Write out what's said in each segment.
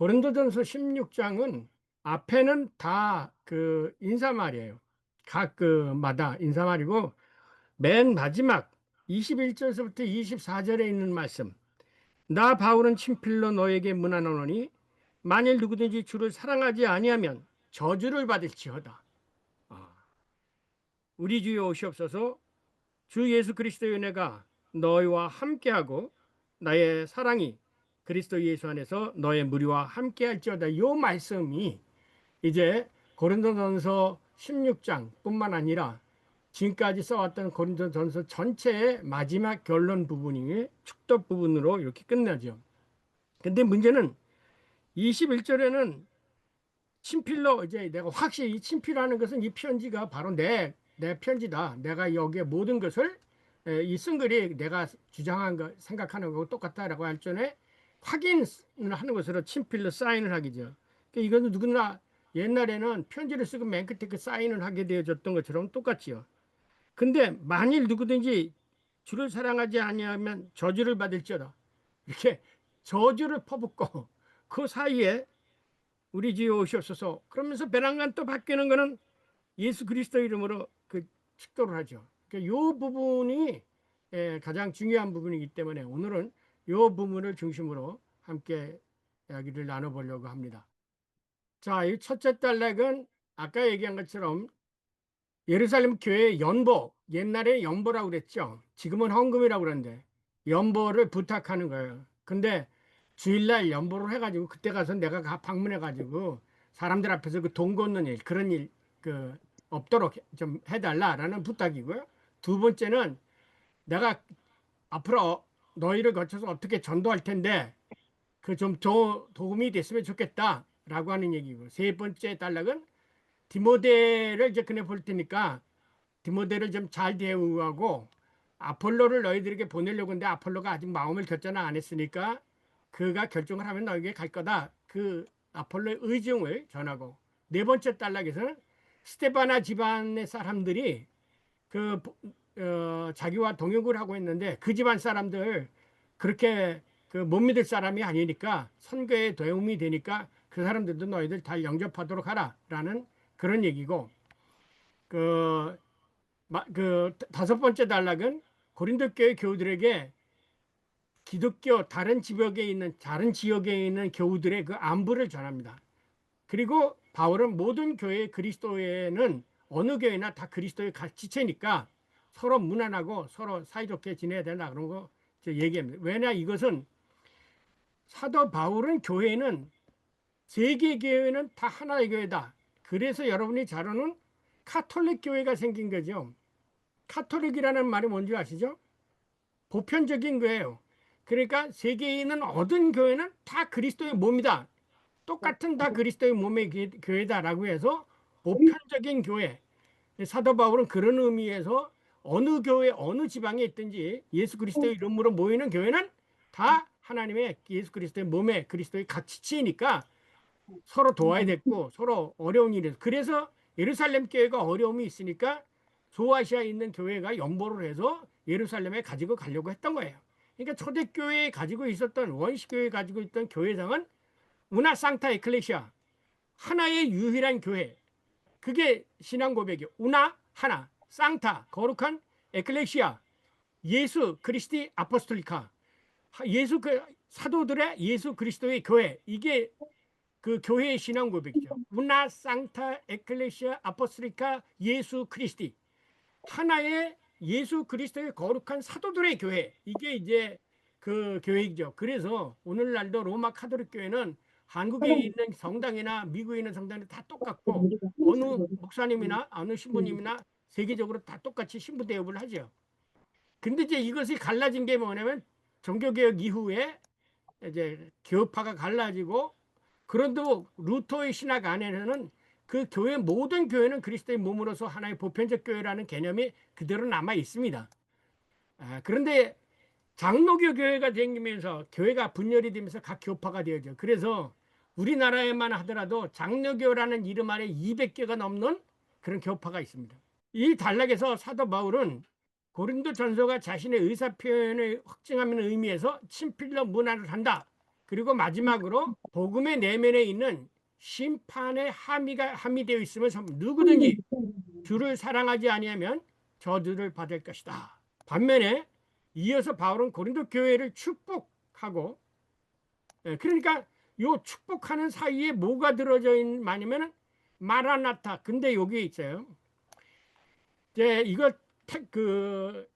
고린도전서 16장은 앞에는 다 그 인사말이에요. 각 그마다 인사말이고, 맨 마지막 21절서부터 24절에 있는 말씀. 나 바울은 친필로 너에게 문안하노니 만일 누구든지 주를 사랑하지 아니하면 저주를 받을지어다. 아, 우리 주여 오시옵소서. 주 예수 그리스도의 은혜가 너희와 함께하고 나의 사랑이 그리스도 예수 안에서 너의 무리와 함께할지어다. 이 말씀이 이제 고린도전서 16장뿐만 아니라 지금까지 써왔던 고린도전서 전체의 마지막 결론 부분이 축도 부분으로 이렇게 끝나죠. 근데 문제는 21절에는 친필로, 이제 내가 확실히 이 친필하는 것은 이 편지가 바로 내 편지다. 내가 여기에 모든 것을 이 쓴 글이 내가 주장한 거 생각하는 거고 똑같다라고 할 전에 확인을 하는 것으로 친필로 사인을 하기죠. 그러니까 이것은 누구나 옛날에는 편지를 쓰고 맨 끝에 그 사인을 하게 되어졌던 것처럼 똑같지요. 근데 만일 누구든지 주를 사랑하지 아니하면 저주를 받을지어다. 이렇게 저주를 퍼붓고 그 사이에 우리 주여 오시옵소서 그러면서 배란간 또 바뀌는 거는 예수 그리스도 이름으로 그 축도를 하죠. 그러니까 이 부분이 가장 중요한 부분이기 때문에 오늘은 이 부분을 중심으로 함께 이야기를 나눠보려고 합니다. 자, 이 첫째 단락은 아까 얘기한 것처럼 예루살렘 교회 연보, 옛날에 연보라고 그랬죠. 지금은 헌금이라고 그러는데 연보를 부탁하는 거예요. 근데 주일날 연보를 해가지고 그때 가서 내가 방문해가지고 사람들 앞에서 그 돈 걷는 일, 그런 일 없도록 좀 해달라라는 부탁이고요. 두 번째는 내가 앞으로 너희를 거쳐서 어떻게 전도할 텐데 그 좀 도움이 됐으면 좋겠다라고 하는 얘기고, 세 번째 단락은 디모데를 이제 그네 볼 테니까 디모데를 좀 잘 대우하고 아폴로를 너희들에게 보내려고 하는데 아폴로가 아직 마음을 결정을 안 했으니까 그가 결정을 하면 너에게 갈 거다. 그 아폴로의 의중을 전하고, 네 번째 단락에서는 스테바나 집안의 사람들이 그 자기와 동역을 하고 있는데 그 집안 사람들 그렇게 그 못 믿을 사람이 아니니까 선교에 도움이 되니까 그 사람들도 너희들 다 영접하도록 하라라는 그런 얘기고, 그 다섯 번째 단락은 고린도 교회 교우들에게 기독교 다른 지역에 있는 교우들의 그 안부를 전합니다. 그리고 바울은 모든 교회 그리스도에는 어느 교회나 다 그리스도의 지체니까 서로 무난하고 서로 사이좋게 지내야 된다 그런 거 얘기합니다. 왜냐, 이것은 사도 바울은 교회는 세계 교회는 다 하나의 교회다. 그래서 여러분이 잘 아는 카톨릭 교회가 생긴 거죠. 카톨릭이라는 말이 뭔지 아시죠? 보편적인 교회예요. 그러니까 세계에 있는 모든 교회는 다 그리스도의 몸이다. 똑같은 다 그리스도의 몸의 교회다라고 해서 보편적인 교회. 사도 바울은 그런 의미에서 어느 교회 어느 지방에 있든지 예수 그리스도의 이름으로 모이는 교회는 다 하나님의 예수 그리스도의 몸에 그리스도의 가치치니까 서로 도와야 됐고 서로 어려운 일이, 그래서 예루살렘 교회가 어려움이 있으니까 소아시아에 있는 교회가 연보를 해서 예루살렘에 가지고 가려고 했던 거예요. 그러니까 초대교회에 가지고 있었던 원시교회에 가지고 있던 교회상은 우나 상타 에클레시아, 하나의 유일한 교회. 그게 신앙 고백이요. 우나 하나, 상타 거룩한, 에클레시아 예수 그리스티 아포스톨리카, 예수 그 사도들의 예수 그리스도의 교회. 이게 그 교회의 신앙 고백이죠. 우나 상타 에클레시아 아포스톨리카 예수 크리스티, 하나의 예수 그리스도의 거룩한 사도들의 교회. 이게 이제 그 교회이죠. 그래서 오늘날도 로마 카톨릭 교회는 한국에 있는 성당이나 미국에 있는 성당이 다 똑같고 어느 목사님이나 어느 신부님이나 세계적으로 다 똑같이 신부 대접을 하죠. 근데 이제 이것이 갈라진 게 뭐냐면 종교개혁 이후에 이제 교파가 갈라지고, 그런데 루터의 신학 안에는 그 교회 모든 교회는 그리스도의 몸으로서 하나의 보편적 교회라는 개념이 그대로 남아 있습니다. 그런데 장로교 교회가 생기면서 교회가 분열이 되면서 각 교파가 되어져. 그래서 우리나라에만 하더라도 장로교라는 이름 아래 200개가 넘는 그런 교파가 있습니다. 이 단락에서 사도 바울은 고린도 전서가 자신의 의사 표현을 확증하는 의미에서 친필로 문안을 한다. 그리고 마지막으로 복음의 내면에 있는 심판의 함의되어 있으면 누구든지 주를 사랑하지 아니하면 저주를 받을 것이다. 반면에 이어서 바울은 고린도 교회를 축복하고, 그러니까 요 축복하는 사이에 뭐가 들어져 있냐면 마라나타. 근데 여기 있어요. 이제 이거 그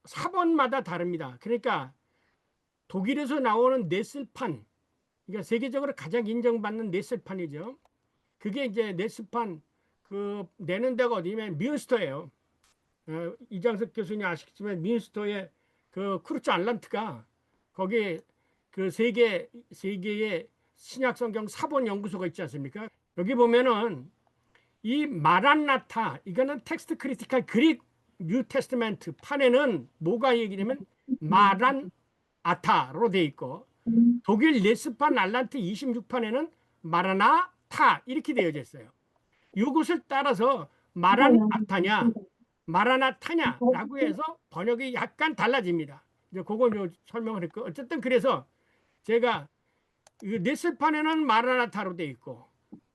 사본마다 다릅니다. 그러니까 독일에서 나오는 네슬판, 그러니까 세계적으로 가장 인정받는 네슬판이죠. 그게 이제 네스판 그 내는 데가 어디냐면 뮌스터예요. 이장석 교수님 아시겠지만 뮌스터의 그 크루츠 알란트가 거기 그 세계의 신약 성경 사본 연구소가 있지 않습니까? 여기 보면은 이 마란나타, 이거는 텍스트 크리티컬 그릭 뉴 테스트멘트 판에는 뭐가 얘기냐면 마란 아타로 돼 있고, 독일 네스판 알란트 26판에는 마라나타 이렇게 되어져 있어요. 이것을 따라서 마란아타냐 마라나타냐라고 해서 번역이 약간 달라집니다. 이제 그걸 설명을 했고, 어쨌든 그래서 제가 네스판에는 마라나타로 되어 있고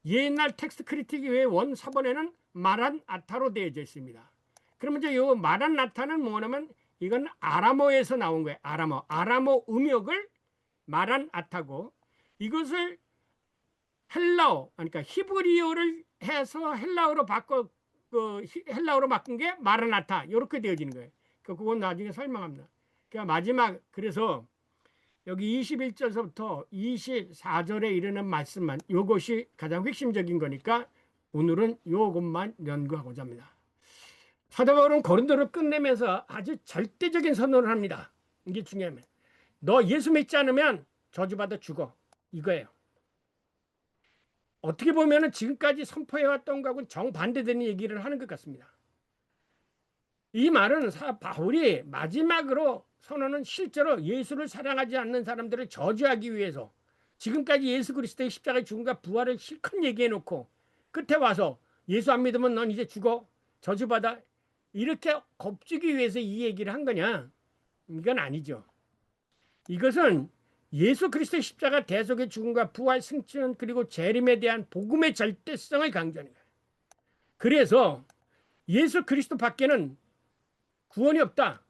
옛날 텍스트 크리틱 외에 원 사본에는 마란아타로 되어져 있습니다. 그러면 이제 요 마란아타는 뭐냐면 이건 아람어에서 나온 거예요. 아람어 음역을 마란아타고, 이것을 헬라어, 그러니까 히브리어를 해서 헬라어로 헬라어로 바꾼 게 마라나타 이렇게 되어지는 거예요. 그건 나중에 설명합니다. 그러니까 마지막, 그래서 여기 21절서부터 24절에 이르는 말씀만, 이것이 가장 핵심적인 거니까 오늘은 이것만 연구하고자 합니다. 사도 바울은 고린도를 끝내면서 아주 절대적인 선언을 합니다. 이게 중요합니다. 너 예수 믿지 않으면 저주받아 죽어, 이거예요. 어떻게 보면 지금까지 선포해왔던 것하고는 정반대되는 얘기를 하는 것 같습니다. 이 말은 바울이 마지막으로 선언은 실제로 예수를 사랑하지 않는 사람들을 저주하기 위해서 지금까지 예수 그리스도의 십자가의 죽음과 부활을 실컷 얘기해놓고 끝에 와서 예수 안 믿으면 넌 이제 죽어, 저주받아, 이렇게 겁주기 위해서 이 얘기를 한 거냐? 이건 아니죠. 이것은 예수 그리스도의 십자가 대속의 죽음과 부활 승천 그리고 재림에 대한 복음의 절대성을 강조하는 거예요. 그래서 예수 그리스도 밖에는 구원이 없다.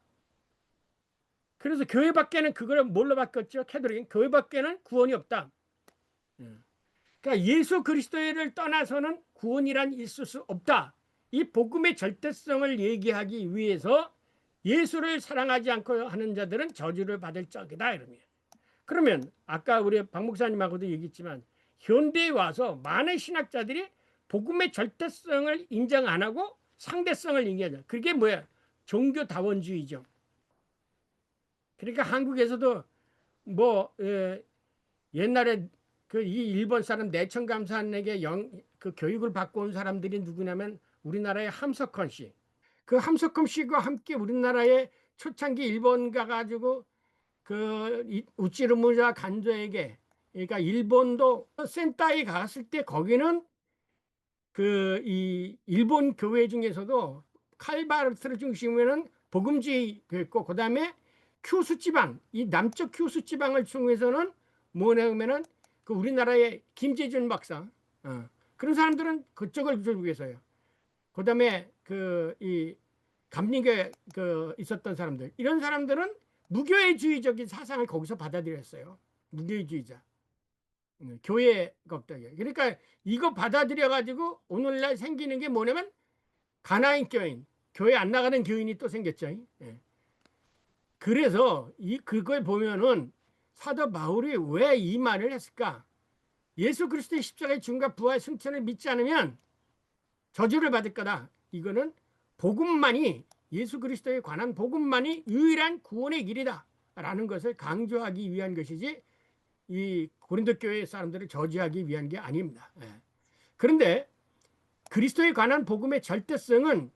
그래서 교회 밖에는 그걸 뭘로 바꿨죠? 캐톨릭은 교회 밖에는 구원이 없다. 그러니까 예수 그리스도를 떠나서는 구원이란 있을 수 없다. 이 복음의 절대성을 얘기하기 위해서 예수를 사랑하지 않고 하는 자들은 저주를 받을 적이다, 이럽니다. 그러면 아까 우리 박 목사님하고도 얘기했지만 현대에 와서 많은 신학자들이 복음의 절대성을 인정 안 하고 상대성을 얘기하죠. 그게 뭐야? 종교다원주의죠. 그러니까 한국에서도 뭐 옛날에 그 이 일본 사람 내천감사에게 그 교육을 받고 온 사람들이 누구냐면 우리나라의 함석헌 씨. 그 함석헌 씨가 함께 우리나라의 초창기 일본 가가지고 그 우찌르무자 간조에게, 그러니까 일본도 센타이 갔을 때 거기는 그 이 일본 교회 중에서도 칼바르트를 중심으로는 복음주의였고, 그다음에 큐슈 지방, 이 남쪽 큐슈 지방을 중에서는 뭐냐면은 그 우리나라의 김재준 박사, 그런 사람들은 그쪽을 들고 계세요. 그다음에 그 이 감리교에 그 있었던 사람들, 이런 사람들은 무교회주의적인 사상을 거기서 받아들였어요. 무교회주의자. 교회 겁덕이에요. 그러니까 이거 받아들여 가지고 오늘날 생기는 게 뭐냐면 가나안 교인, 교회 안 나가는 교인이 또 생겼죠. 예. 그래서 그걸 보면은 사도 바울이 왜 이 말을 했을까? 예수 그리스도의 십자가의 죽음과 부활 승천을 믿지 않으면 저주를 받을 거다. 이거는 복음만이, 예수 그리스도에 관한 복음만이 유일한 구원의 길이다라는 것을 강조하기 위한 것이지 이 고린도 교회 사람들을 저지하기 위한 게 아닙니다. 그런데 그리스도에 관한 복음의 절대성은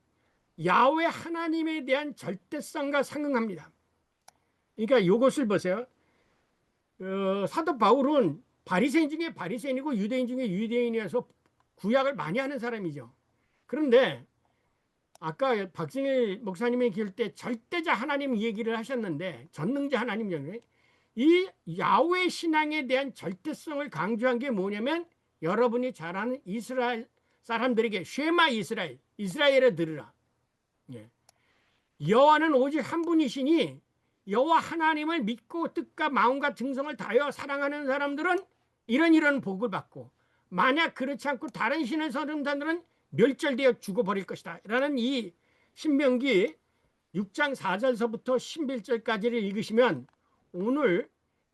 야훼 하나님에 대한 절대성과 상응합니다. 그러니까 이것을 보세요. 사도 바울은 바리새인 중에 바리새인이고 유대인 중에 유대인이어서 구약을 많이 하는 사람이죠. 그런데 아까 박승일 목사님이 기를 때 절대자 하나님 얘기를 하셨는데, 전능자 하나님 얘기, 이 야훼 신앙에 대한 절대성을 강조한 게 뭐냐면 여러분이 잘 아는 이스라엘 사람들에게 쉐마 이스라엘, 이스라엘에 들으라. 예. 여호와는 오직 한 분이시니 여호와 하나님을 믿고 뜻과 마음과 정성을 다하여 사랑하는 사람들은 이런 복을 받고, 만약 그렇지 않고 다른 신을 섬기는 자들은 멸절되어 죽어버릴 것이다 라는 이 신명기 6장 4절서부터 11절까지를 읽으시면 오늘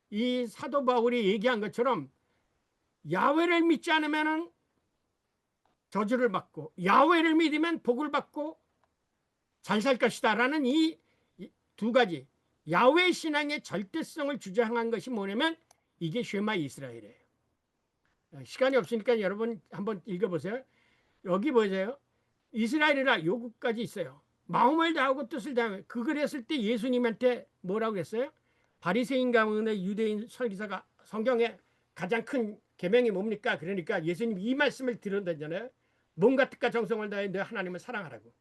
이 사도 바울이 얘기한 것처럼 야훼를 믿지 않으면 저주를 받고 야훼를 믿으면 복을 받고 잘 살 것이다 라는 이 두 가지 야훼 신앙의 절대성을 주장한 것이 뭐냐면 이게 쉐마 이스라엘이에요. 시간이 없으니까 여러분 한번 읽어보세요. 여기 보세요. 이스라엘이라 요구까지 있어요. 마음을 다하고 뜻을 다하고. 그걸 했을 때 예수님한테 뭐라고 했어요? 바리새인 가운데 유대인 설교사가 성경에 가장 큰 계명이 뭡니까? 그러니까 예수님 이 말씀을 들었다잖아요. 몸과 뜻과 정성을 다해 너 하나님을 사랑하라고.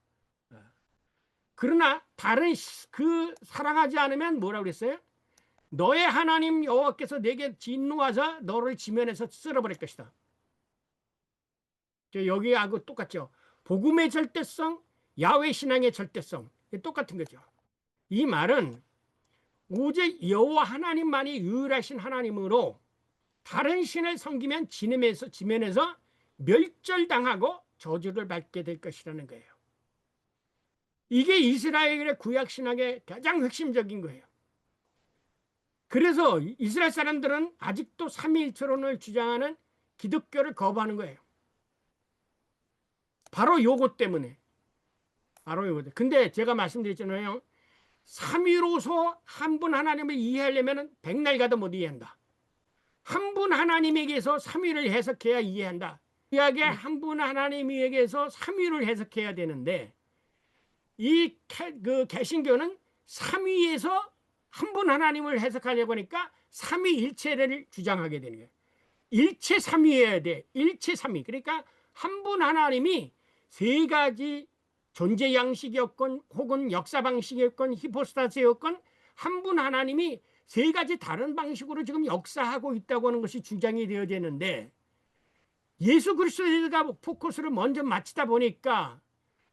그러나 다른 그 사랑하지 않으면 뭐라고 그랬어요? 너의 하나님 여호와께서 내게 진노하사 너를 지면에서 쓸어버릴 것이다. 여기하고 똑같죠. 복음의 절대성, 야훼 신앙의 절대성 똑같은 거죠. 이 말은 오직 여호와 하나님만이 유일하신 하나님으로 다른 신을 섬기면 지면에서 멸절당하고 저주를 받게 될 것이라는 거예요. 이게 이스라엘의 구약 신학의 가장 핵심적인 거예요. 그래서 이스라엘 사람들은 아직도 삼위일체론을 주장하는 기독교를 거부하는 거예요. 바로 요것 때문에. 근데 제가 말씀드렸잖아요. 삼위로서 한 분 하나님을 이해하려면 백날 가도 못 이해한다. 한 분 하나님에게서 삼위를 해석해야 이해한다. 구약의 한 분 하나님에게서 삼위를 해석해야 되는데 이 개신교는 삼위에서 한 분 하나님을 해석하려고 하니까 삼위일체를 주장하게 되는 거예요. 일체 삼위여야 돼. 일체 삼위. 그러니까 한 분 하나님이 세 가지 존재 양식이었건 혹은 역사 방식이었건 히포스타스였건 한 분 하나님이 세 가지 다른 방식으로 지금 역사하고 있다고 하는 것이 주장이 되어야 되는데 예수 그리스도에다가 포커스를 먼저 맞추다 보니까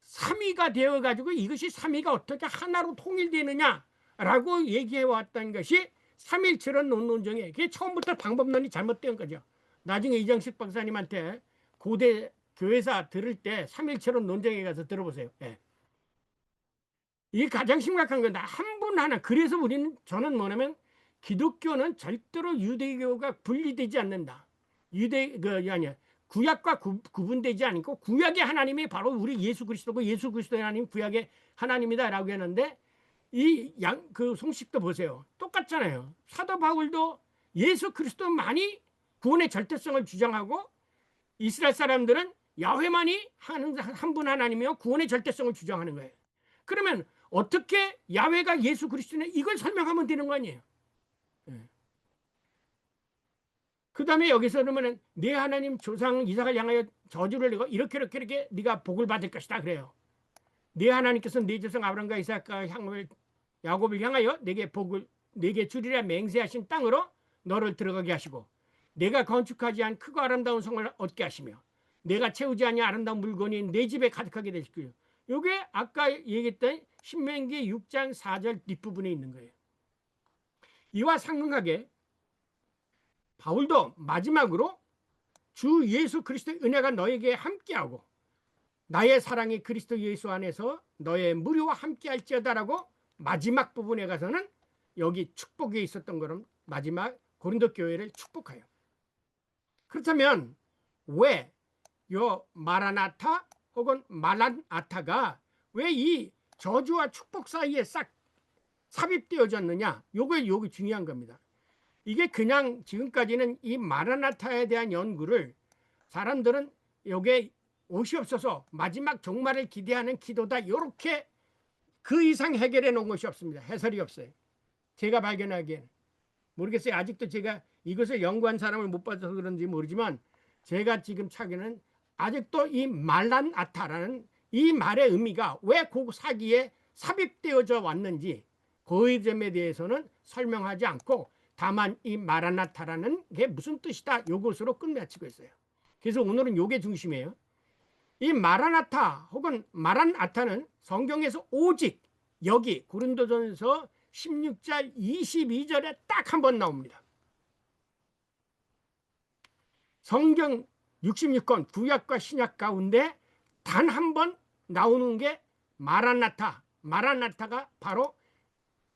삼위가 되어가지고 이것이 삼위가 어떻게 하나로 통일되느냐라고 얘기해왔던 것이 삼일체론 논쟁이에요. 그게 처음부터 방법론이 잘못된 거죠. 나중에 이정식 박사님한테 고대 교회사 들을 때 삼일체론 논쟁에 가서 들어보세요. 예. 이게 가장 심각한 건데 한 분 하나. 그래서 저는 뭐냐면 기독교는 절대로 유대교가 분리되지 않는다. 구약과 구분되지 않고 구약의 하나님이 바로 우리 예수 그리스도고 예수 그리스도의 하나님 구약의 하나님이다라고 했는데 그 송식도 보세요. 똑같잖아요. 사도 바울도 예수 그리스도만이 구원의 절대성을 주장하고 이스라엘 사람들은 야훼만이 한 분 하나님이며 구원의 절대성을 주장하는 거예요. 그러면 어떻게 야훼가 예수 그리스도냐 이걸 설명하면 되는 거 아니에요. 그 다음에 여기서 그러면 네 하나님 조상 이삭을 향하여 저주를 내고 이렇게 네가 복을 받을 것이다 그래요. 네 하나님께서 네 조상 아브라함과 이삭과 야곱을 향하여 내게 주리라 맹세하신 땅으로 너를 들어가게 하시고 내가 건축하지 않은 크고 아름다운 성을 얻게 하시며 내가 채우지 아니한 아름다운 물건이 내 집에 가득하게 되실 거예요. 이게 아까 얘기했던 신명기 6장 4절 뒷부분에 있는 거예요. 이와 상응하게 바울도 마지막으로 주 예수 그리스도의 은혜가 너에게 함께하고 나의 사랑이 그리스도 예수 안에서 너의 무리와 함께할지어다라고 마지막 부분에 가서는 여기 축복에 있었던 것처럼 마지막 고린도 교회를 축복해요. 그렇다면 왜 요 마라나타 혹은 말란아타가 왜 이 저주와 축복 사이에 싹 삽입되어졌느냐? 요게 중요한 겁니다. 이게 그냥 지금까지는 이 마라나타에 대한 연구를 사람들은 요게 옷이 없어서 마지막 종말을 기대하는 기도다 이렇게 그 이상 해결해 놓은 것이 없습니다. 해설이 없어요. 제가 발견하기에는. 모르겠어요. 아직도 제가 이것을 연구한 사람을 못 봐서 그런지 모르지만 제가 지금 차기는 아직도 이 말란아타라는 이 말의 의미가 왜 그 사기에 삽입되어져 왔는지 그 점에 대해서는 설명하지 않고 다만 이 마라나타라는 게 무슨 뜻이다, 요것으로 끝마치고 있어요. 그래서 오늘은 요게 중심이에요. 이 마라나타 혹은 마란아타는 성경에서 오직 여기 고린도전서 16장 22절에 딱 한 번 나옵니다. 성경 66권 구약과 신약 가운데 단 한 번 나오는 게 마라나타. 마라나타가 바로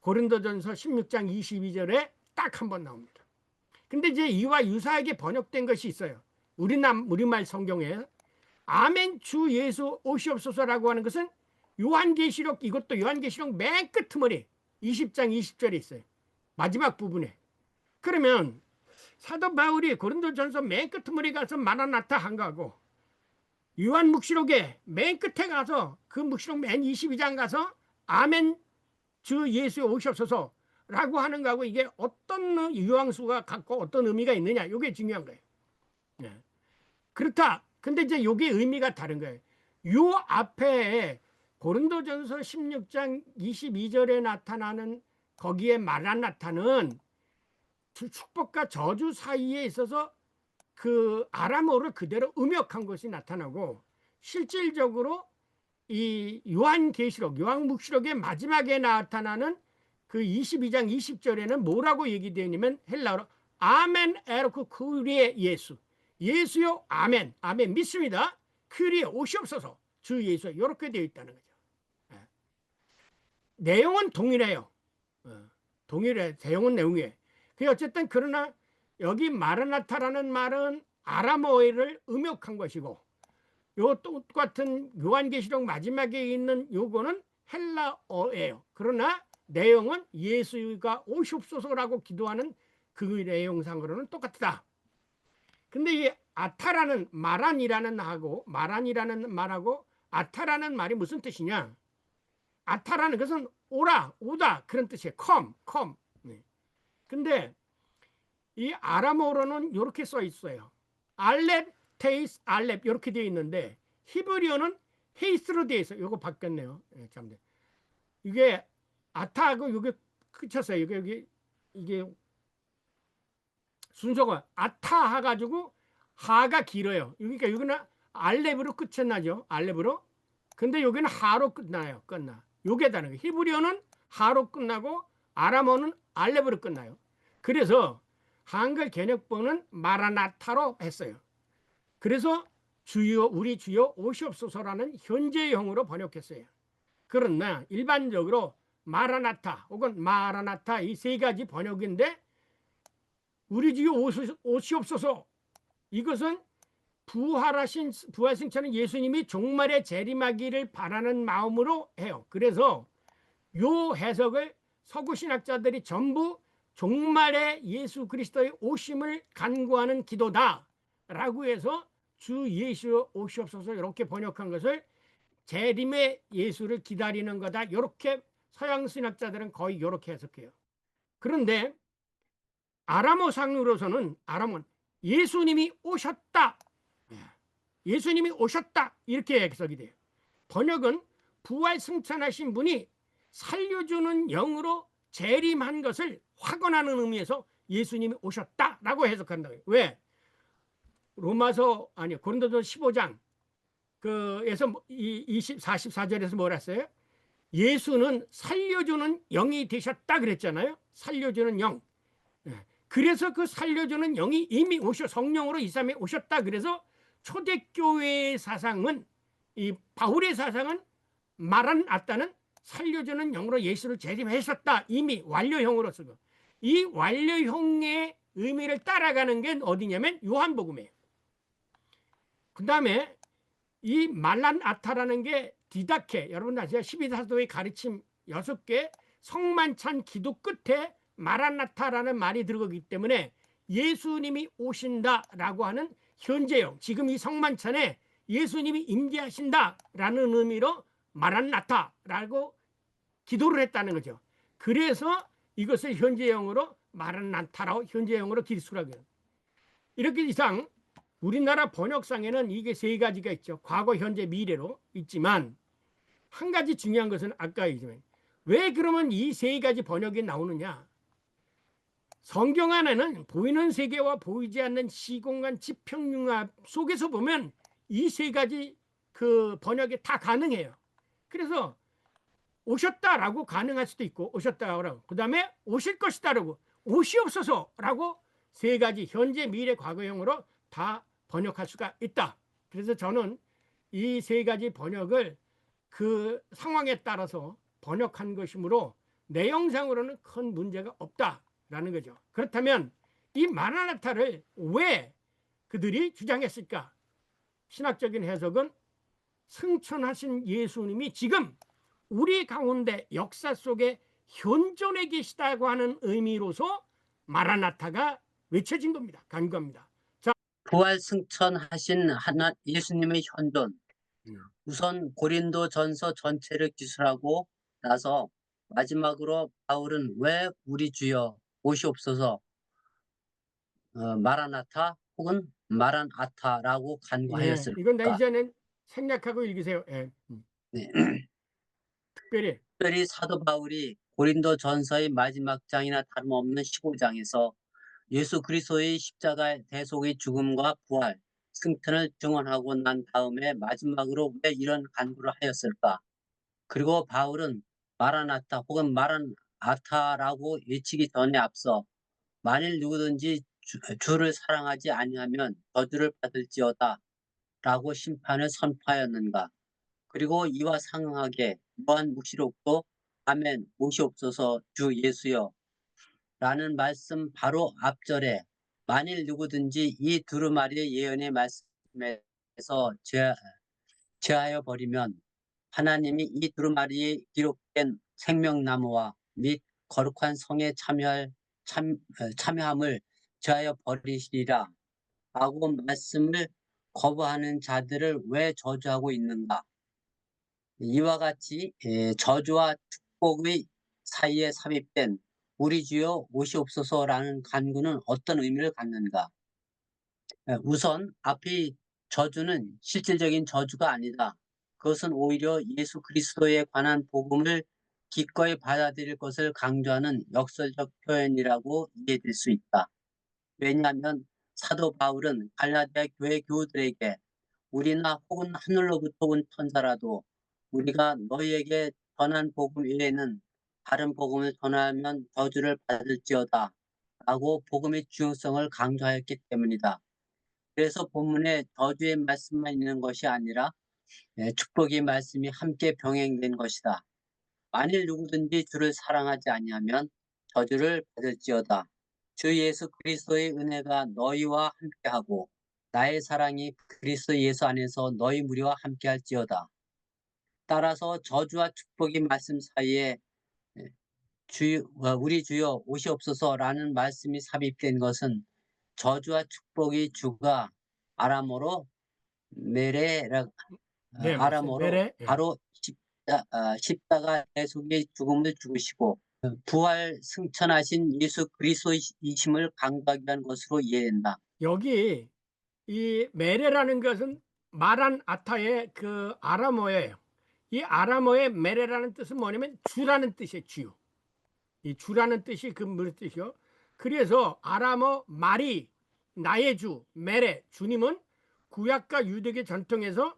고린도전서 16장 22절에 딱 한 번 나옵니다. 근데 이제 이와 유사하게 번역된 것이 있어요. 우리말 성경에 아멘 주 예수 오시옵소서라고 하는 것은 요한계시록, 이것도 요한계시록 맨 끝머리 20장 20절에 있어요. 마지막 부분에. 그러면 사도 바울이 고린도전서 맨 끝머리 가서 마라나타 한 거하고 요한묵시록에 맨 끝에 가서 그 묵시록 맨 22장 가서 아멘 주 예수 오시옵소서라고 하는 거하고 이게 어떤 유황수가 갖고 어떤 의미가 있느냐, 이게 중요한 거예요. 네. 그렇다. 근데 이제 이게 의미가 다른 거예요. 요 앞에 고린도전서 16장 22절에 나타나는 거기에 마라나타는 축복과 저주 사이에 있어서 그 아람어를 그대로 음역한 것이 나타나고, 실질적으로 이 요한계시록, 요한묵시록의 마지막에 나타나는 그 22장 20절에는 뭐라고 얘기되냐면 헬라어로 아멘 에로크 크리에 예수, 예수요 아멘, 아멘 믿습니다, 크리에 오시옵소서 주 예수, 이렇게 되어 있다는 거죠. 내용은 동일해요. 동일해. 내용은 내용이에요. 어쨌든 그러나 여기 마라나타라는 말은 아람어를 음역한 것이고, 요 똑같은 요한계시록 마지막에 있는 요거는 헬라어예요. 그러나 내용은 예수가 오시옵소서라고 기도하는 그 내용상으로는 똑같다. 근데 이 아타라는 마란이라는 말하고 아타라는 말이 무슨 뜻이냐? 아타라는 것은 오라, 오다 그런 뜻이에요. come. 근데 이 아람어로는 이렇게 써 있어요. 알렙, 테이스, 알렙 이렇게 되어 있는데 히브리어는 헤이스로 되어 있어요. 이거 바뀌었네요. 참, 이게 아타하고 이게 그쳤어요. 이게 순서가 아타 해가지고 하가 길어요. 그러니까 여기는 알렙으로 끝이 나죠. 알렙으로. 근데 여기는 하로 끝나. 요게 다른 거예요. 히브리어는 하로 끝나고 아람어는 알렙으로 끝나요. 그래서 한글 개역본은 마라나타로 했어요. 그래서 주여, 우리 주여 오시옵소서라는 현재형으로 번역했어요. 그러나 일반적으로 마라나타 혹은 마라나타 이 세 가지 번역인데, 우리 주여 오시옵소서, 이것은 부활승천은 예수님이 종말에 재림하기를 바라는 마음으로 해요. 그래서 요 해석을 서구 신학자들이 전부 종말에 예수 그리스도의 오심을 간구하는 기도다라고 해서 주 예수 오시옵소서 이렇게 번역한 것을 재림의 예수를 기다리는 거다, 이렇게 서양 신학자들은 거의 이렇게 해석해요. 그런데 아람어상으로서는 아람은 예수님이 오셨다, 예수님이 오셨다 이렇게 해석이 돼요. 번역은 부활 승천하신 분이 살려주는 영으로 재림한 것을 확언하는 의미에서 예수님이 오셨다라고 해석한다. 왜? 고린도전서 15장 그에서 44절에서 뭐라 했어요? 예수는 살려주는 영이 되셨다 그랬잖아요. 살려주는 영. 그래서 그 살려주는 영이 이미 성령으로 이 사람이 오셨다. 그래서 초대교회의 사상은, 이 바울의 사상은 마라나타는 살려주는 영으로 예수를 재림하셨다, 이미 완료형으로 쓰고, 이 완료형의 의미를 따라가는 게 어디냐면 요한복음이에요. 그 다음에 이 말란아타라는 게 디다케, 여러분 아시죠? 12사도의 가르침 6개 성만찬 기도 끝에 마라나타라는 말이 들어가기 때문에 예수님이 오신다라고 하는 현재형, 지금 이 성만찬에 예수님이 임재하신다라는 의미로 마라나타라고 기도를 했다는 거죠. 그래서 이것을 현재형으로 마라나타라고, 현재형으로 기술하게 해요. 이렇게 이상 우리나라 번역상에는 이게 세 가지가 있죠. 과거, 현재, 미래로 있지만 한 가지 중요한 것은 아까 얘기했지만, 왜 그러면 이 세 가지 번역이 나오느냐? 성경 안에는 보이는 세계와 보이지 않는 시공간 지평융합 속에서 보면 이 세 가지 그 번역이 다 가능해요. 그래서 오셨다라고 가능할 수도 있고, 오셨다라고, 그 다음에 오실 것이다라고, 오시옵소서라고 세 가지 현재 미래 과거형으로 다 번역할 수가 있다. 그래서 저는 이 세 가지 번역을 그 상황에 따라서 번역한 것이므로 내용상으로는 큰 문제가 없다라는 거죠. 그렇다면 이 마라나타를 왜 그들이 주장했을까? 신학적인 해석은 승천하신 예수님이 지금 우리 가운데 역사 속에 현존해 계시다고 하는 의미로서 마라나타가 외쳐진 겁니다. 간구합니다. 자, 부활 승천하신 하나 예수님의 현존. 음. 우선 고린도전서 전체를 기술하고 나서 마지막으로 바울은 왜 우리 주여 오시옵소서 마라나타 혹은 마란아타라고 예, 이건 나 간구하였을까? 이제는 생략하고 읽으세요. 예, 네. 특별히 특별히 사도 바울이 고린도전서의 마지막 장이나 다름없는 15장에서 예수 그리스도의 십자가 대속의 죽음과 부활, 승천을 증언하고 난 다음에 마지막으로 왜 이런 간구를 하였을까? 그리고 바울은 마라나타 혹은 마란아타라고 외치기 전에 앞서 만일 누구든지 주를 사랑하지 아니하면 저주를 받을지어다 라고 심판을 선포하였는가? 그리고 이와 상응하게 요한묵시록도 아멘 오시옵소서 주 예수여 라는 말씀 바로 앞절에 만일 누구든지 이 두루마리의 예언의 말씀에서 제하여 버리면 하나님이 이 두루마리에 기록된 생명나무와 및 거룩한 성에 참여함을 제하여 버리시리라 라고 말씀을 거부하는 자들을 왜 저주하고 있는가? 이와 같이 저주와 축복의 사이에 삽입된 우리 주여 오시옵소서라는 간구는 어떤 의미를 갖는가? 우선 앞의 저주는 실질적인 저주가 아니다. 그것은 오히려 예수 그리스도에 관한 복음을 기꺼이 받아들일 것을 강조하는 역설적 표현이라고 이해될 수 있다. 왜냐하면 사도 바울은 갈라디아 교회 교우들에게 우리나 혹은 하늘로부터 온 천사라도 우리가 너희에게 전한 복음 외에는 다른 복음을 전하면 저주를 받을지어다 라고 복음의 중요성을 강조하였기 때문이다. 그래서 본문에 저주의 말씀만 있는 것이 아니라 축복의 말씀이 함께 병행된 것이다. 만일 누구든지 주를 사랑하지 아니하면 저주를 받을지어다. 주 예수 그리스도의 은혜가 너희와 함께하고 나의 사랑이 그리스도 예수 안에서 너희 무리와 함께할지어다. 따라서 저주와 축복의 말씀 사이에 우리 주여 오시옵소서라는 말씀이 삽입된 것은 저주와 축복의 주가 아람어로 메레라 네, 맞습니다. 아람어로 메레. 예. 바로 십자가 대속의 죽음을 죽으시고 부활 승천하신 예수 그리스도이심을 강조하기 위한 것으로 이해된다. 여기 이 메레라는 것은 마란 아타의 그 아람어예요. 이 아람어의 메레라는 뜻은 뭐냐면 주라는 뜻이에요. 주. 이 주라는 뜻이 그 무슨 뜻이요? 그래서 아람어 말이 나의 주 메레 주님은 구약과 유대계 전통에서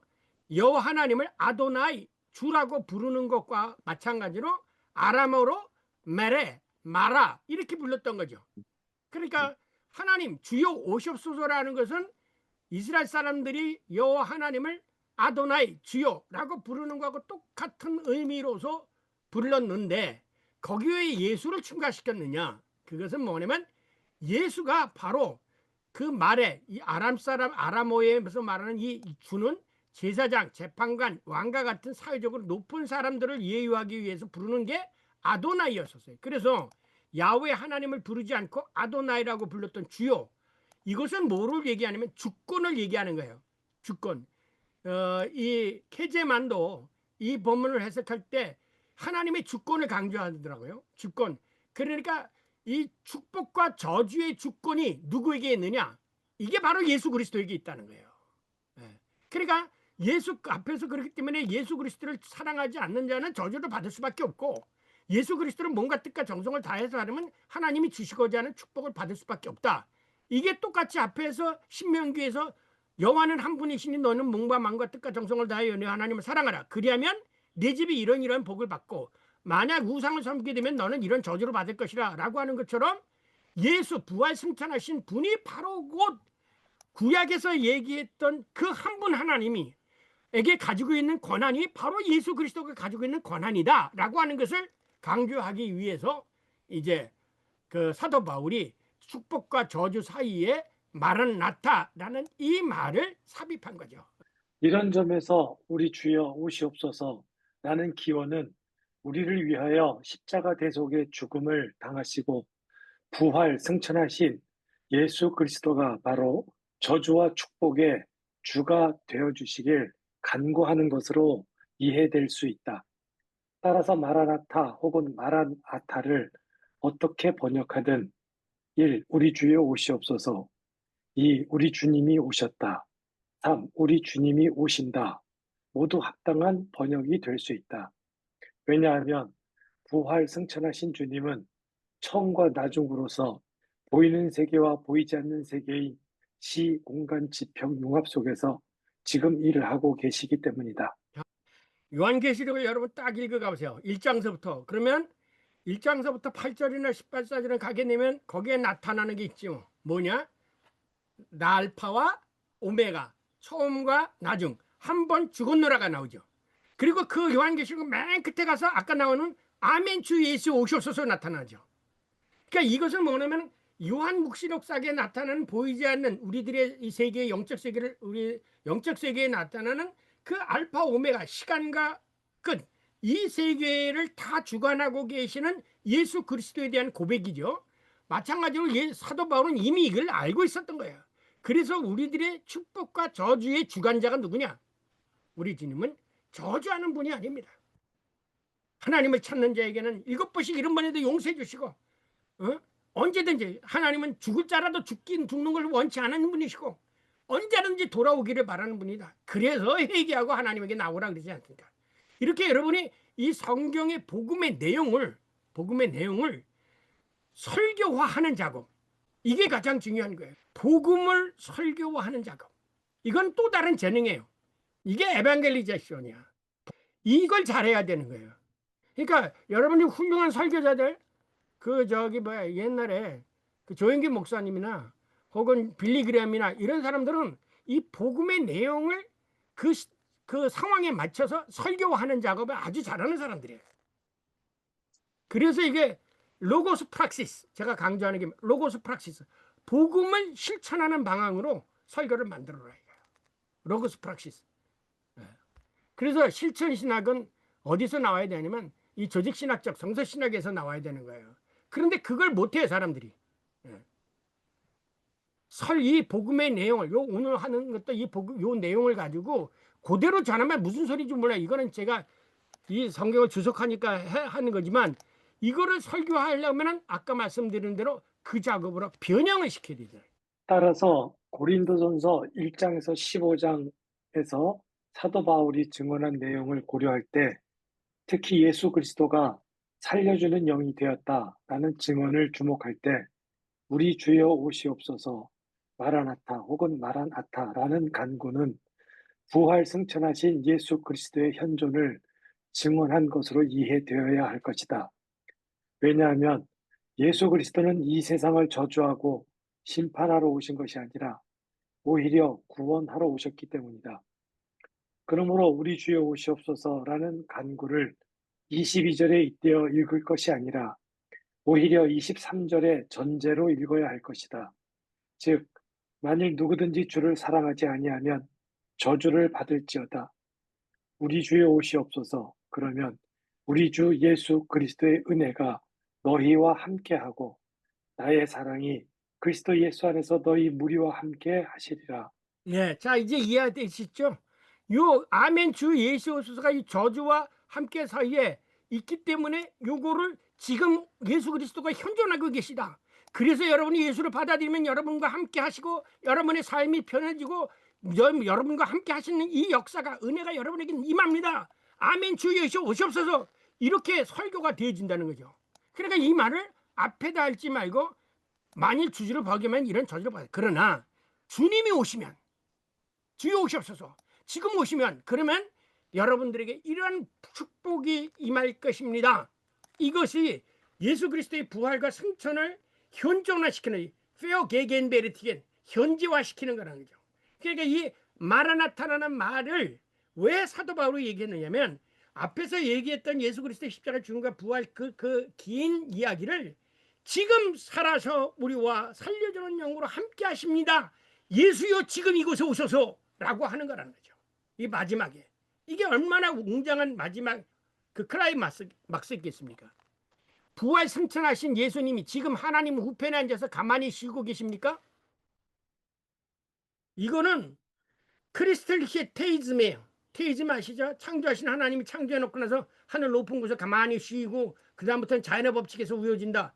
여호와 하나님을 아도나이 주라고 부르는 것과 마찬가지로 아람어로 메레 마라 이렇게 불렀던 거죠. 그러니까 하나님 주여 오시옵소서라는 것은 이스라엘 사람들이 여호와 하나님을 아도나이 주여라고 부르는 것하고 똑같은 의미로서 불렀는데 거기에 예수를 첨가시켰느냐? 그것은 뭐냐면 예수가 바로 그 말에 이 아람 사람 아람어에서 말하는 이 주는 제사장, 재판관, 왕과 같은 사회적으로 높은 사람들을 예유하기 위해서 부르는 게 아도나이였었어요. 그래서 야훼 하나님을 부르지 않고 아도나이라고 불렀던 주요, 이것은 뭐를 얘기하냐면 주권을 얘기하는 거예요. 주권. 이 케제만도 이 본문을 해석할 때 하나님의 주권을 강조하더라고요. 주권. 그러니까 이 축복과 저주의 주권이 누구에게 있느냐? 이게 바로 예수 그리스도에게 있다는 거예요. 예. 그러니까 예수 앞에서 그렇기 때문에 예수 그리스도를 사랑하지 않는 자는 저주를 받을 수밖에 없고, 예수 그리스도는 몸과 뜻과 정성을 다해서 하려면 하나님이 주시고자 하는 축복을 받을 수밖에 없다. 이게 똑같이 앞에서 신명기에서 여호와는 한 분이시니 너는 몸과 마음과 뜻과 정성을 다하여 내 하나님을 사랑하라. 그리하면 내 집이 이런 복을 받고 만약 우상을 섬기게 되면 너는 이런 저주를 받을 것이라 라고 하는 것처럼 예수 부활 승천하신 분이 바로 곧 구약에서 얘기했던 그 한 분 하나님이 에게 가지고 있는 권한이 바로 예수 그리스도가 가지고 있는 권한이다 라고 하는 것을 강조하기 위해서 이제 그 사도 바울이 축복과 저주 사이에 마라나타라는 이 말을 삽입한 거죠. 이런 점에서 우리 주여 오시옵소서라는 기원은 우리를 위하여 십자가 대속의 죽음을 당하시고 부활 승천하신 예수 그리스도가 바로 저주와 축복의 주가 되어 주시길 간구하는 것으로 이해될 수 있다. 따라서 마라나타 혹은 마란아타를 어떻게 번역하든 1. 우리 주여 오시옵소서. 2. 우리 주님이 오셨다. 3. 우리 주님이 오신다. 모두 합당한 번역이 될 수 있다. 왜냐하면 부활 승천하신 주님은 처음과 나중으로서 보이는 세계와 보이지 않는 세계의 시, 공간, 지평, 융합 속에서 지금 일을 하고 계시기 때문이다. 요한계시록을 여러분 딱 읽어가 보세요. 1장서부터. 그러면 1장서부터 8절이나 18절을 가게 되면 거기에 나타나는 게 있죠. 뭐냐? 나 알파와 오메가, 처음과 나중, 한 번 죽었노라가 나오죠. 그리고 그 요한계시록 맨 끝에 가서 아까 나오는 아멘 주 예수 오셔서 나타나죠. 그러니까 이것은 뭐냐면 요한 묵시록사기에 나타나는 보이지 않는 우리들의 이 세계의 영적 세계를 우리 영적 세계에 나타나는 그 알파 오메가 시간과 끝 이 세계를 다 주관하고 계시는 예수 그리스도에 대한 고백이죠. 마찬가지로 사도 바울은 이미 이걸 알고 있었던 거예요. 그래서 우리들의 축복과 저주의 주관자가 누구냐? 우리 주님은 저주하는 분이 아닙니다. 하나님을 찾는 자에게는 7번씩 70번에도 용서해 주시고 언제든지 하나님은 죽을 자라도 죽는 걸 원치 않은 분이시고 언제든지 돌아오기를 바라는 분이다. 그래서 회개하고 하나님에게 나오라 그러지 않습니까? 이렇게 여러분이 이 성경의 복음의 내용을 설교화하는 작업, 이게 가장 중요한 거예요. 복음을 설교화하는 작업. 이건 또 다른 재능이에요. 이게 에반겔리제이션이야. 이걸 잘해야 되는 거예요. 그러니까 여러분이 훌륭한 설교자들 옛날에 그 조영기 목사님이나 혹은 빌리 그레함이나 이런 사람들은 이 복음의 내용을 그 상황에 맞춰서 설교하는 작업을 아주 잘하는 사람들이에요. 그래서 이게 로고스 프락시스, 제가 강조하는 게 로고스 프락시스, 복음을 실천하는 방향으로 설교를 만들어라 이거예요. 로고스 프락시스. 그래서 실천신학은 어디서 나와야 되냐면 이 조직신학적 성서신학에서 나와야 되는 거예요. 그런데 그걸 못해요 사람들이. 이 복음의 내용을 오늘 하는 것도 요 내용을 가지고 그대로 전하면 무슨 소리인지 몰라요. 이거는 제가 이 성경을 주석하니까 하는 거지만 이거를 설교하려면 아까 말씀드린 대로 그 작업으로 변형을 시켜야 되잖아요. 따라서 고린도전서 1장에서 15장에서 사도 바울이 증언한 내용을 고려할 때 특히 예수 그리스도가 살려주는 영이 되었다라는 증언을 주목할 때 우리 주여 오시옵소서 마라나타 혹은 마란아타라는 간구는 부활 승천하신 예수 그리스도의 현존을 증언한 것으로 이해되어야 할 것이다. 왜냐하면 예수 그리스도는 이 세상을 저주하고 심판하러 오신 것이 아니라 오히려 구원하러 오셨기 때문이다. 그러므로 우리 주여 오시옵소서라는 간구를 22절에 잇대어 읽을 것이 아니라 오히려 23절의 전제로 읽어야 할 것이다. 즉 만일 누구든지 주를 사랑하지 아니하면 저주를 받을지어다. 우리 주여 오시옵소서. 그러면 우리 주 예수 그리스도의 은혜가 너희와 함께하고 나의 사랑이 그리스도 예수 안에서 너희 무리와 함께 하시리라. 네, 자 이제 이해되시죠? 요 아멘 주 예수 오소서가 이 저주와 함께 사이에 있기 때문에 요거를 지금 예수 그리스도가 현존하고 계시다. 그래서 여러분이 예수를 받아들이면 여러분과 함께 하시고 여러분의 삶이 편해지고 여러분과 함께 하시는 이 역사가 은혜가 여러분에게 임합니다. 아멘 주 예수 오시옵소서. 이렇게 설교가 되어진다는 거죠. 그러니까 이 말을 앞에다 할지 말고 만일 주주를 버기면 이런 저주를 받아요. 그러나 주님이 오시면 주여 오시옵소서. 지금 오시면 그러면 여러분들에게 이러한 축복이 임할 것입니다. 이것이 예수 그리스도의 부활과 승천을 현존화시키는 페어 게겐베르티겐 현지화시키는 거라는 거죠. 그러니까 이 마라나타라는 말을 왜 사도 바울이 얘기했느냐면 앞에서 얘기했던 예수 그리스도의 십자가 죽음과 부활 그 긴 이야기를 지금 살아서 우리와 살려주는 영으로 함께 하십니다. 예수여 지금 이곳에 오셔서 라고 하는 거라는 거죠. 이 마지막에 이게 얼마나 웅장한 마지막 그 클라이막스겠습니까? 부활 승천하신 예수님이 지금 하나님 우편에 앉아서 가만히 쉬고 계십니까? 이거는 크리스텔리히의 테이즘이에요. 테이즘 아시죠? 창조하신 하나님이 창조해놓고 나서 하늘 높은 곳에 가만히 쉬고 그 다음부터는 자연의 법칙에서 우여진다,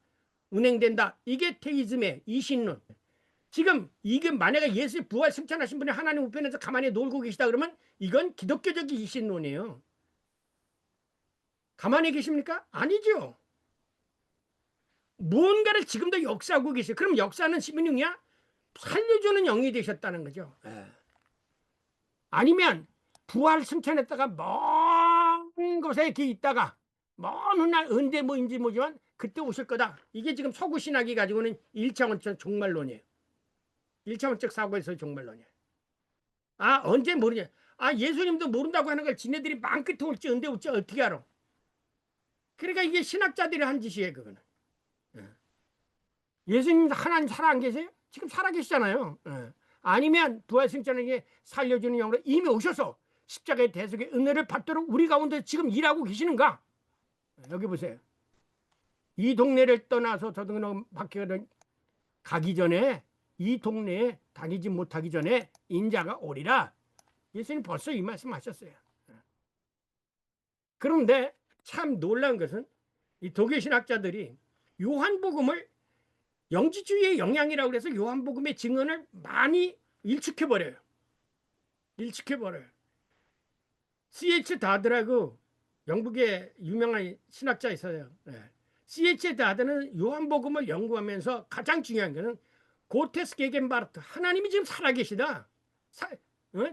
운행된다. 이게 테이즘의 이신론. 지금 이게 만약에 예수 부활 승천하신 분이 하나님 우편에서 가만히 놀고 계시다 그러면 이건 기독교적 이신론이에요. 가만히 계십니까? 아니죠. 무언가를 지금도 역사하고 계세요. 그럼 역사는 시민용이야? 살려주는 영이 되셨다는 거죠. 아니면 부활 승천했다가 먼 곳에 이렇게 있다가 먼 훗날 언제 뭐인지 모르지만 그때 오실 거다. 이게 지금 서구 신학이 가지고는 일차원적 종말론이에요. 일차원적 사고에서의 종말론이에요. 아 언제 모르냐. 아 예수님도 모른다고 하는 걸 지네들이 마음 끝에 올지 언제 올지 어떻게 알아. 그러니까 이게 신학자들이 한 짓이에요. 그거는. 예수님 하나님 살아 안 계세요? 지금 살아 계시잖아요. 아니면 부활 승천에게 살려주는 영으로 이미 오셔서 십자가의 대속의 은혜를 받도록 우리 가운데 지금 일하고 계시는가? 여기 보세요. 이 동네를 떠나서 저 동네로 바뀌거든 가기 전에 이 동네에 다니지 못하기 전에 인자가 오리라. 예수님 벌써 이 말씀하셨어요. 그런데 참 놀라운 것은 이 독일 신학자들이 요한복음을 영지주의의 영향이라고 해서 요한복음의 증언을 많이 일축해버려요. 일축해버려요. C.H. 다드라고 영국의 유명한 신학자 있어요. C.H. 다드는 요한복음을 연구하면서 가장 중요한 것은 고테스 게겐바르트 하나님이 지금 살아계시다.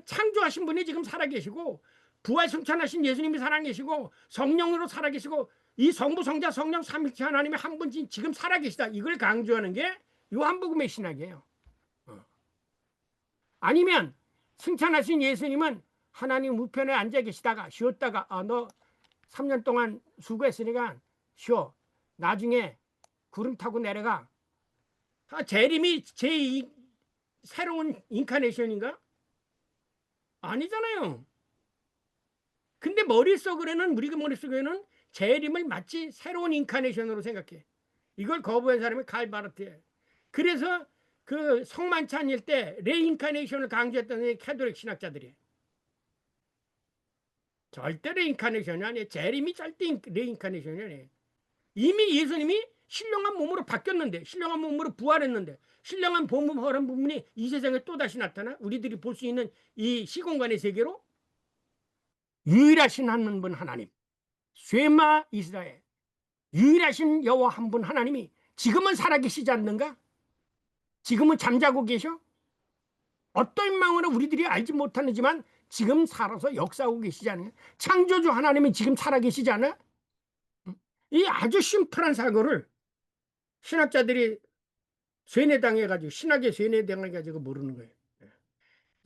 창조하신 분이 지금 살아계시고 부활 승천하신 예수님이 살아계시고 성령으로 살아계시고 이 성부 성자 성령 삼위일체 하나님이 한 분씩 지금 살아계시다. 이걸 강조하는 게 요한복음의 신학이에요. 아니면 승천하신 예수님은 하나님 우편에 앉아 계시다가 쉬었다가 너 3년 동안 수고했으니까 쉬어. 나중에 구름 타고 내려가. 재림이 새로운 인카네이션인가? 아니잖아요. 근데 머릿속으로는 우리가 머릿속에는 재림을 마치 새로운 인카네이션으로 생각해. 이걸 거부한 사람이 칼 바르트예요. 그래서 그 성만찬일 때 레인카네이션을 강조했던 캐톨릭 신학자들이 절대 레인카네이션이 아니에요. 재림이 절대 레인카네이션이 아니에요. 이미 예수님이 신령한 몸으로 바뀌었는데 신령한 몸으로 부활했는데 신령한 부활한 부분이 이 세상에 또다시 나타나 우리들이 볼 수 있는 이 시공간의 세계로 유일하신 한 분 하나님 쉐마 이스라엘 유일하신 여호와 한 분 하나님이 지금은 살아계시지 않는가? 지금은 잠자고 계셔? 어떤 망으로 우리들이 알지 못하는지만 지금 살아서 역사하고 계시지 않아요? 창조주 하나님이 지금 살아계시지 않아? 이 아주 심플한 사고를 신학자들이 쇠뇌당해가지고 신학의 쇠뇌당해가지고 모르는 거예요.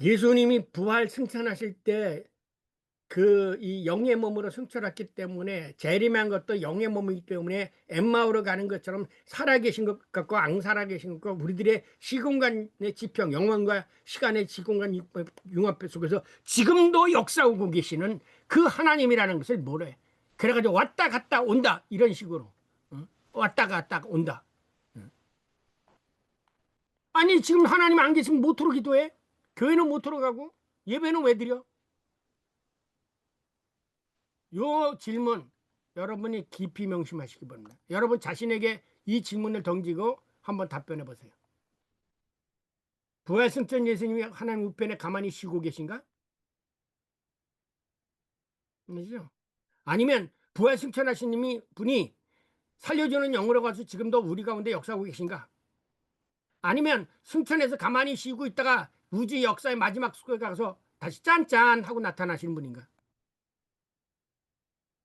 예수님이 부활 승천하실 때 그 이 영의 몸으로 승천했기 때문에 재림한 것도 영의 몸이기 때문에 엠마오로 가는 것처럼 살아계신 것 같고 안 살아계신 것 같고 우리들의 시공간의 지평 영원과 시간의 시공간 융합 속에서 지금도 역사하고 계시는 그 하나님이라는 것을 뭐래. 그래가지고 왔다 갔다 온다 이런 식으로 왔다 갔다 온다. 아니 지금 하나님 안 계시면 못으로 기도해? 교회는 못으로 가고 예배는 왜 드려? 요 질문 여러분이 깊이 명심하시기 바랍니다. 여러분 자신에게 이 질문을 던지고 한번 답변해 보세요. 부활 승천 예수님이 하나님 우편에 가만히 쉬고 계신가? 아니죠. 아니면 부활 승천하신 분이 살려주는 영으로 가서 지금도 우리 가운데 역사하고 계신가? 아니면 승천해서 가만히 쉬고 있다가 우주 역사의 마지막 순간에 가서 다시 짠짠 하고 나타나시는 분인가?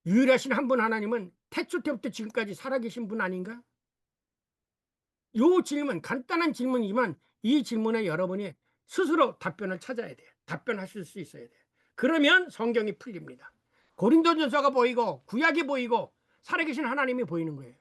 유일하신 한 분 하나님은 태초 때부터 지금까지 살아계신 분 아닌가? 요 질문, 간단한 질문이지만 이 질문에 여러분이 스스로 답변을 찾아야 돼요. 답변하실 수 있어야 돼요. 그러면 성경이 풀립니다. 고린도전서가 보이고 구약이 보이고 살아계신 하나님이 보이는 거예요.